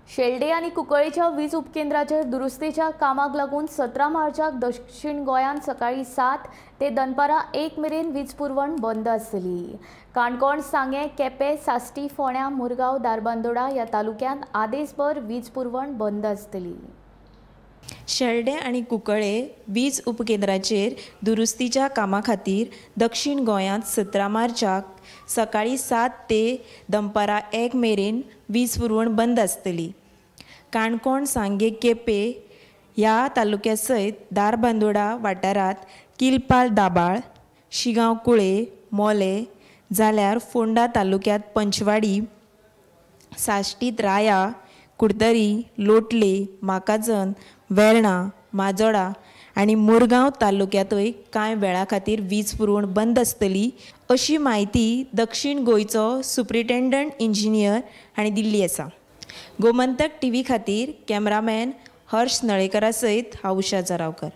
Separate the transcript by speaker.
Speaker 1: शेल्डे आणि कुंकळ्ळेच्या वीज उपकेंद्राच्या दुरुस्तीच्या कामाक लागून 17 मार्चाक दक्षिण गोंयांत सकाळी 7 ते दनपारां 1 मेरेन वीज पुरवण बंद आसतली। काणकोण, सांगे, केपें, साश्टी, फोंड्यां, मुरगांव, धारबांदोडा ह्या तालुक्यांत आदेसभर वीज पुरवण बंद आसतली।
Speaker 2: शेल्डे आणि कुंकळ्ळे वीज उपकेंद्राचेर दुरुस्तीच्या कामा खातीर दक्षिण गोंयांत 17 मार्चाक सकाळी 7 ते दनपारां 1 मेरेन वीज पुरवण बंद आसतली। काणकोण, सांगे, केपें ह्या तालुक्या सयत धारबांदोडा वाठारांत किलपाल दाबाळ, शिगांव कुळे, मोले जाल्यार फोंडा तालुक्यांत पंचवाडी, साश्टीत राया, कुडतरी, लोटले, माकाजन, वेर्णा, माजोडा आणि मुरगांव तालुक्यांतय कांय वेळा खातीर वीज पुरवण बंद आसतली अशी माहिती दक्षिण गोंयचो सुप्रिटेंडंट इंजिनियर हांणी दिल्ली आसा। गोमंतक टीव्ही खातीर कॅमेरामॅन हर्ष नळेकरा सयत हांव उशा जरावकर।